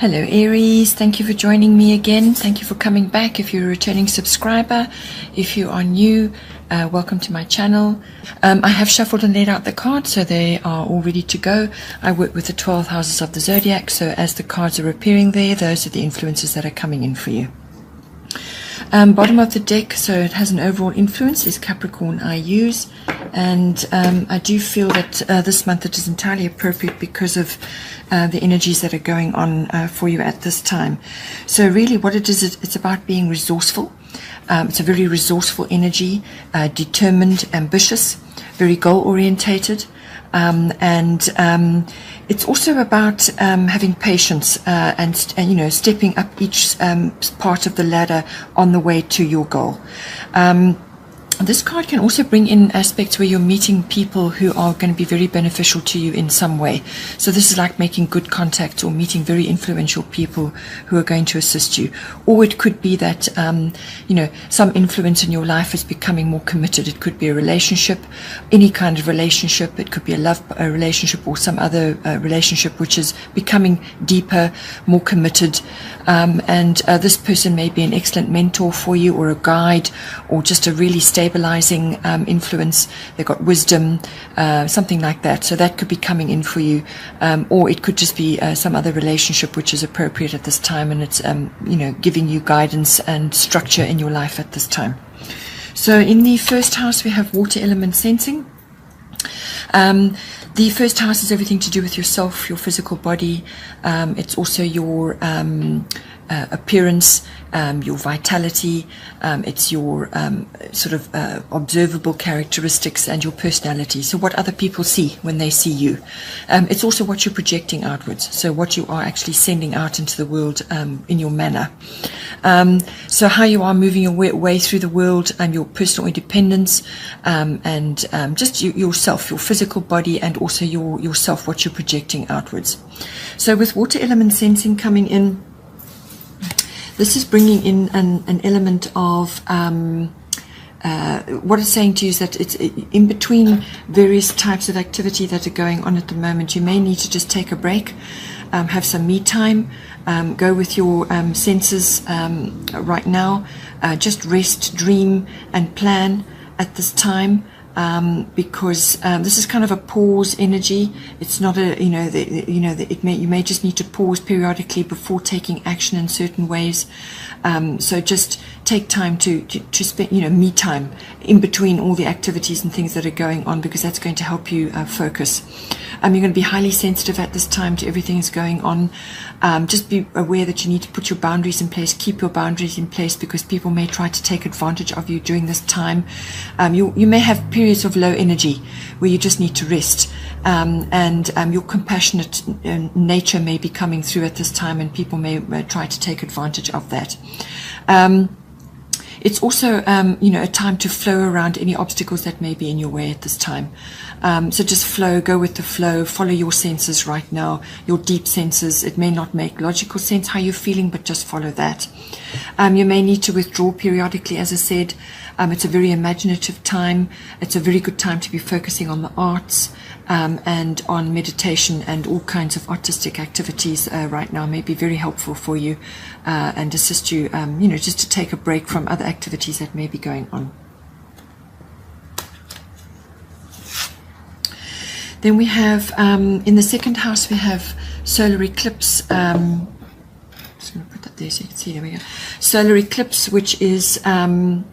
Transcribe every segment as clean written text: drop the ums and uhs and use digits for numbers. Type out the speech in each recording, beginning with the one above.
Hello Aries, thank you for joining me again. Thank you for coming back. If you're a returning subscriber, if you are new, welcome to my channel. I have shuffled and laid out the cards so they are all ready to go. I work with the 12 houses of the zodiac, so as the cards are appearing there, those are the influences that are coming in for you. Bottom of the deck, so it has an overall influence, is Capricorn I use, and I do feel that this month it is entirely appropriate because of the energies that are going on for you at this time. So really what it is, it's about being resourceful. It's a very resourceful energy, determined, ambitious, very goal orientated, and it's also about having patience and you know, stepping up each part of the ladder on the way to your goal. This card can also bring in aspects where you're meeting people who are going to be very beneficial to you in some way. So this is like making good contacts or meeting very influential people who are going to assist you. Or it could be that, you know, some influence in your life is becoming more committed. It could be a relationship, any kind of relationship. It could be a relationship or some other relationship which is becoming deeper, more committed. And this person may be an excellent mentor for you, or a guide, or just a really stabilizing influence. They've got wisdom, something like that. So that could be coming in for you, or it could just be some other relationship which is appropriate at this time, and it's you know, giving you guidance and structure in your life at this time. So in the first house we have water element sensing. The first house is everything to do with yourself, your physical body. It's also your appearance, your vitality, it's your sort of observable characteristics and your personality. So what other people see when they see you. It's also what you're projecting outwards, so what you are actually sending out into the world in your manner. So how you are moving your way through the world, your personal independence, and just yourself, your physical body, and also yourself, what you're projecting outwards. So with water element sensing coming in, this is bringing in an element of what it's saying to you is that it's in between various types of activity that are going on at the moment. You may need to just take a break, have some me time, go with your senses right now, just rest, dream and plan at this time. Because this is kind of a pause energy. It's not a, you may just need to pause periodically before taking action in certain ways. So just take time to spend, me time in between all the activities and things that are going on, because that's going to help you focus. You're going to be highly sensitive at this time to everything that's going on. Just be aware that you need to put your boundaries in place, keep your boundaries in place, because people may try to take advantage of you during this time. You may have periods of low energy where you just need to rest, and your compassionate nature may be coming through at this time, and people may try to take advantage of that. It's also, a time to flow around any obstacles that may be in your way at this time. So just flow, go with the flow, follow your senses right now, your deep senses. It may not make logical sense how you're feeling, but just follow that. You may need to withdraw periodically, as I said. It's a very imaginative time. It's a very good time to be focusing on the arts, and on meditation, and all kinds of artistic activities right now may be very helpful for you, and assist you, just to take a break from other activities that may be going on. Then we have, in the second house, we have solar eclipse. I'm just going to put that there so you can see. There we go. Solar eclipse, which is coming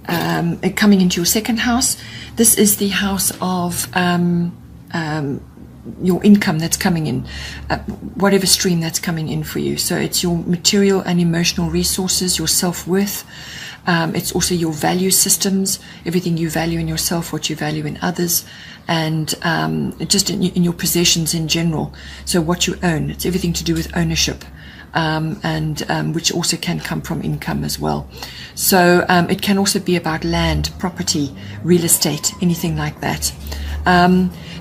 into your second house. This is the house of your income that's coming in, whatever stream that's coming in for you. So it's your material and emotional resources, your self-worth. It's also your value systems, everything you value in yourself, what you value in others, and just in your possessions in general. So what you own, it's everything to do with ownership. Which also can come from income as well. So it can also be about land, property, real estate, anything like that.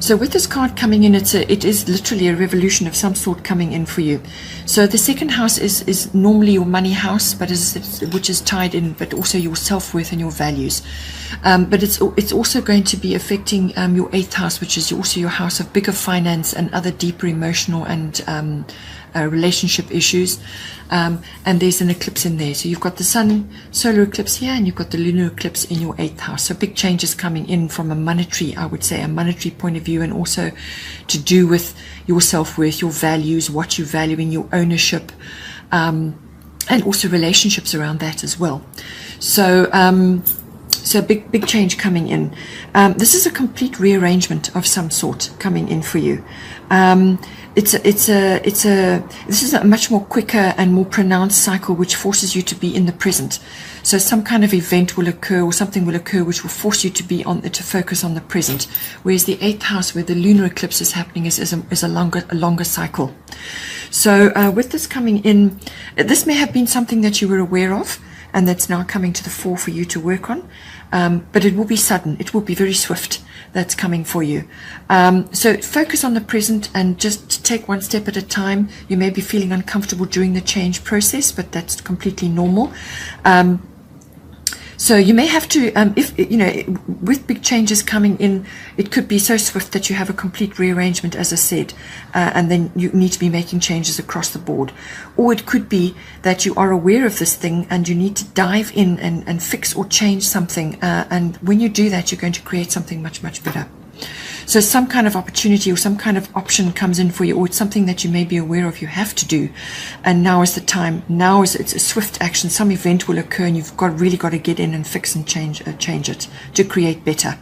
So with this card coming in, it is literally a revolution of some sort coming in for you. So the second house is normally your money house, but which is tied in, but also your self-worth and your values. But it's also going to be affecting your eighth house, which is also your house of bigger finance and other deeper emotional and relationship issues, and there's an eclipse in there. So you've got the sun solar eclipse here, and you've got the lunar eclipse in your 8th house. So big changes coming in from a monetary, I would say, a monetary point of view, and also to do with your self-worth, your values, what you value in your ownership, and also relationships around that as well. So so big change coming in. This is a complete rearrangement of some sort coming in for you. This is a much more quicker and more pronounced cycle, which forces you to be in the present. So some kind of event will occur, or something will occur which will force you to be to focus on the present. Whereas the 8th house, where the lunar eclipse is happening, is a longer cycle. So with this coming in, this may have been something that you were aware of, and that's now coming to the fore for you to work on. But it will be sudden. It will be very swift. That's coming for you. So focus on the present and just take one step at a time. You may be feeling uncomfortable during the change process, but that's completely normal. So you may have to, if you know, with big changes coming in, it could be so swift that you have a complete rearrangement, as I said, and then you need to be making changes across the board. Or it could be that you are aware of this thing and you need to dive in and fix or change something. And when you do that, you're going to create something much, much better. So some kind of opportunity or some kind of option comes in for you, or it's something that you may be aware of you have to do, and now is the time. Now is it's a swift action. Some event will occur and you've really got to get in and fix and change it to create better.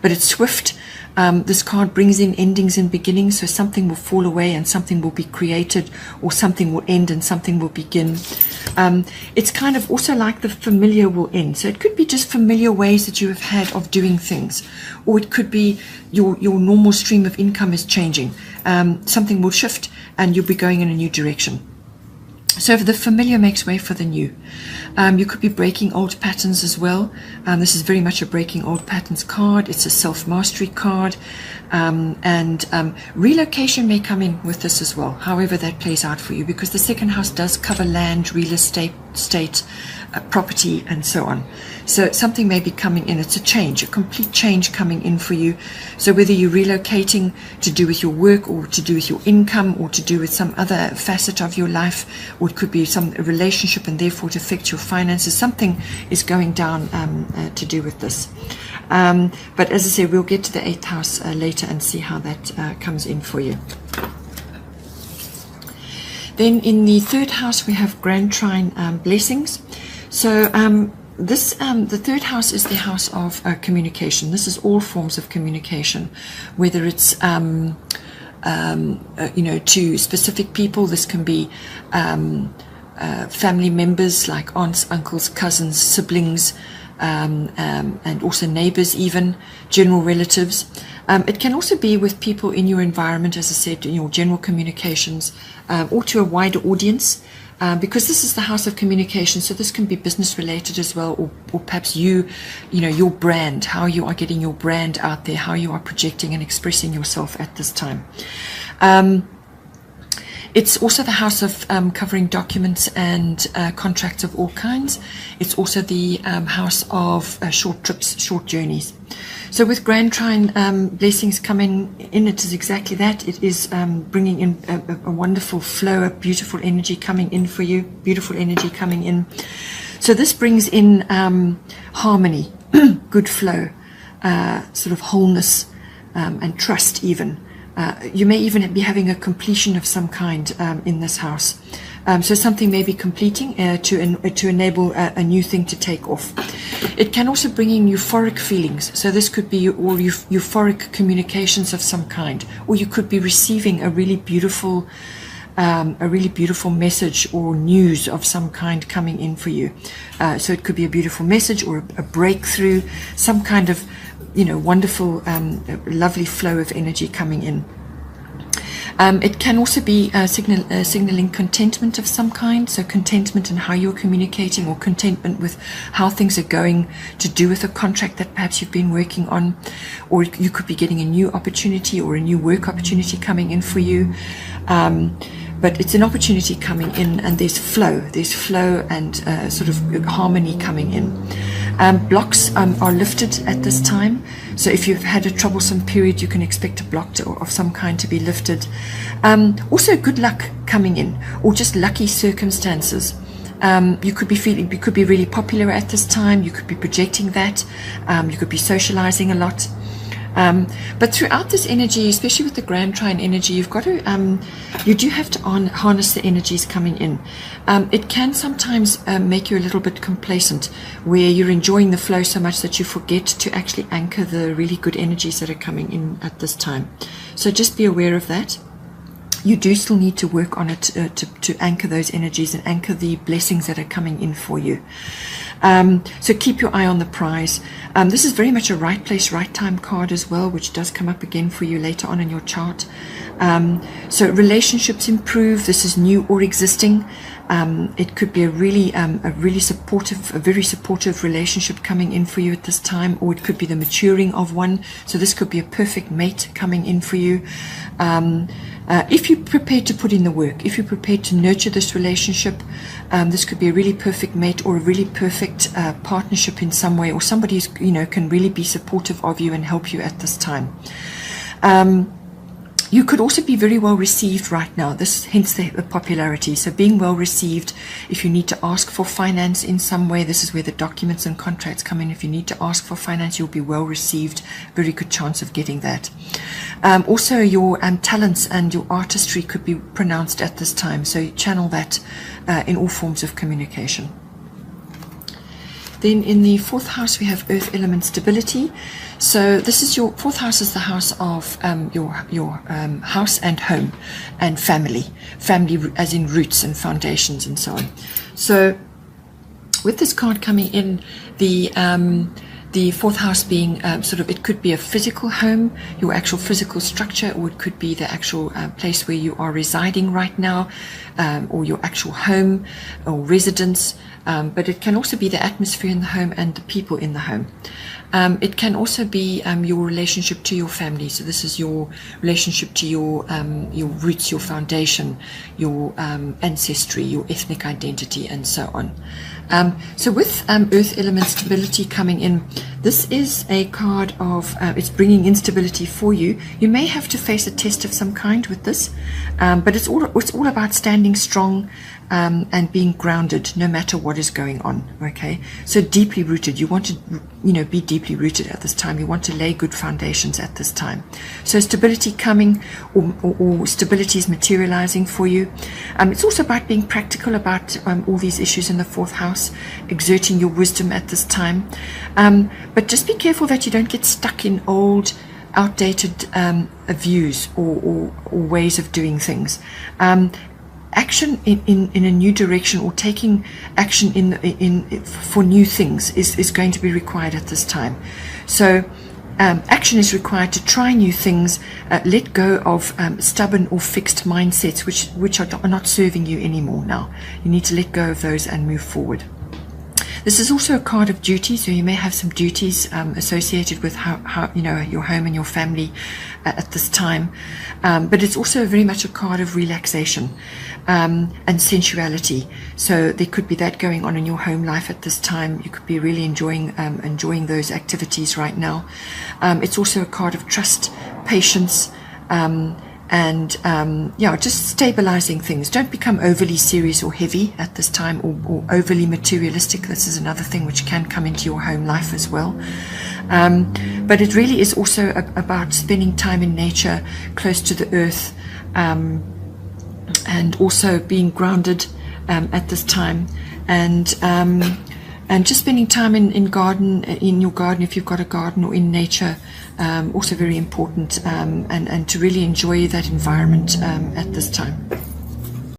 But it's swift. This card brings in endings and beginnings, so something will fall away and something will be created, or something will end and something will begin. It's kind of also like the familiar will end. So it could be just familiar ways that you have had of doing things, or it could be your normal stream of income is changing. Something will shift and you'll be going in a new direction. So the familiar makes way for the new. You could be breaking old patterns as well. This is very much a breaking old patterns card. It's a self-mastery card. Relocation may come in with this as well, however that plays out for you, because the 2nd house does cover land, real estate, property, and so on. So something may be coming in. It's a change, a complete change coming in for you. So whether you're relocating to do with your work, or to do with your income, or to do with some other facet of your life, or it could be some relationship and therefore to affect your finances, something is going down to do with this. But as I say, we'll get to the 8th house later and see how that comes in for you. Then in the 3rd house, we have Grand Trine blessings. So the 3rd house is the house of communication. This is all forms of communication, whether it's to specific people. This can be family members like aunts, uncles, cousins, siblings, and also neighbors, even general relatives. It can also be with people in your environment, as I said, in your general communications, or to a wider audience, because this is the house of communication. So this can be business related as well, or perhaps your brand, how you are getting your brand out there, how you are projecting and expressing yourself at this time. It's also the house of covering documents and contracts of all kinds. It's also the house of short trips, short journeys. So with Grand Trine blessings coming in, it is exactly that. It is bringing in a wonderful flow, a beautiful energy coming in for you, beautiful energy coming in. So this brings in harmony, good flow, sort of wholeness, and trust even. You may even be having a completion of some kind in this house. So something may be completing to enable a new thing to take off. It can also bring in euphoric feelings. So this could be all euphoric communications of some kind, or you could be receiving a really beautiful message or news of some kind coming in for you. So it could be a beautiful message or a breakthrough, some kind of wonderful, lovely flow of energy coming in. It can also be signaling contentment of some kind, so contentment in how you're communicating, or contentment with how things are going, to do with a contract that perhaps you've been working on, or you could be getting a new opportunity or a new work opportunity coming in for you. But it's an opportunity coming in, and there's flow and sort of harmony coming in. Blocks are lifted at this time. So if you've had a troublesome period, you can expect a block of some kind to be lifted. Also good luck coming in, or just lucky circumstances. You could be really popular at this time. You could be projecting that. You could be socializing a lot. But throughout this energy, especially with the Grand Trine energy, you do have to harness the energies coming in. It can sometimes make you a little bit complacent, where you're enjoying the flow so much that you forget to actually anchor the really good energies that are coming in at this time. So just be aware of that. You do still need to work on it to anchor those energies and anchor the blessings that are coming in for you. So keep your eye on the prize. This is very much a right place, right time card as well, which does come up again for you later on in your chart. So relationships improve. This is new or existing. It could be a very supportive relationship coming in for you at this time, or it could be the maturing of one. So this could be a perfect mate coming in for you. If you're prepared to put in the work, if you're prepared to nurture this relationship, this could be a really perfect mate or a really perfect partnership in some way, or somebody who's, can really be supportive of you and help you at this time. You could also be very well received right now. Hence the popularity. So being well received. If you need to ask for finance in some way, this is where the documents and contracts come in. If you need to ask for finance, you'll be well received. Very good chance of getting that. Also, your talents and your artistry could be pronounced at this time. So channel that in all forms of communication. Then in the fourth house, we have earth element stability. So this is your fourth house, is the house of your house and home and family as in roots and foundations and so on. So with this card coming in, the fourth house being it could be a physical home, your actual physical structure, or it could be the actual place where you are residing right now, or your actual home or residence. But it can also be the atmosphere in the home and the people in the home. It can also be your relationship to your family. So this is your relationship to your roots, your foundation, your ancestry, your ethnic identity, and so on. So with earth element stability coming in, this is a card of it's bringing instability for you. You may have to face a test of some kind with this, but it's all about standing strong and being grounded no matter what is going on. Okay, so deeply rooted. You want to be deeply rooted at this time. You want to lay good foundations at this time. So stability coming, or stability is materializing for you. It's also about being practical about all these issues in the fourth house, exerting your wisdom at this time. But just be careful that you don't get stuck in old, outdated views or ways of doing things. Action in a new direction, or taking action for new things is going to be required at this time. So action is required to try new things. Let go of stubborn or fixed mindsets which are not serving you anymore now. You need to let go of those and move forward. This is also a card of duty, so you may have some duties associated with how your home and your family at this time. But it's also very much a card of relaxation and sensuality. So there could be that going on in your home life at this time. You could be really enjoying those activities right now. It's also a card of trust, patience, and just stabilizing things. Don't become overly serious or heavy at this time, or overly materialistic. This is another thing which can come into your home life as well. But it really is also about spending time in nature, close to the earth, and also being grounded at this time, and just spending time in your garden if you've got a garden, or in nature. Also very important, and to really enjoy that environment at this time.